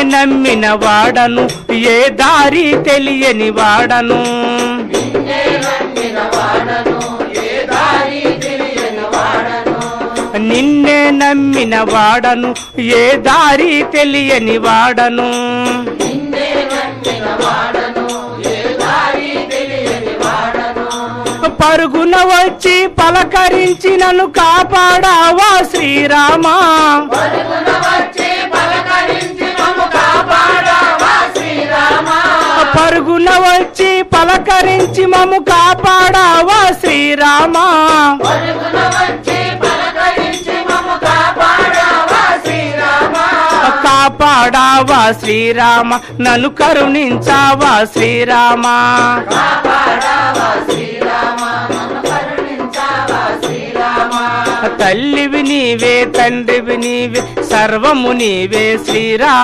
నమ్మిన వాడను ఏ దారి తెలియని వాడను నిన్నే నమ్మిన వాడను ఏ దారి తెలియని వాడను పరుగున వచ్చి పలకరించి నన్ను కాపాడావా శ్రీరామా పరుగున వచ్చి పలకరించి మమ్ము కాపాడావా శ్రీరామా కాపాడావా శ్రీరామ నన్ను కరుణించావా శ్రీరామ తల్లివి నీవే తండ్రివి నీవే సర్వము నీవే శ్రీరామ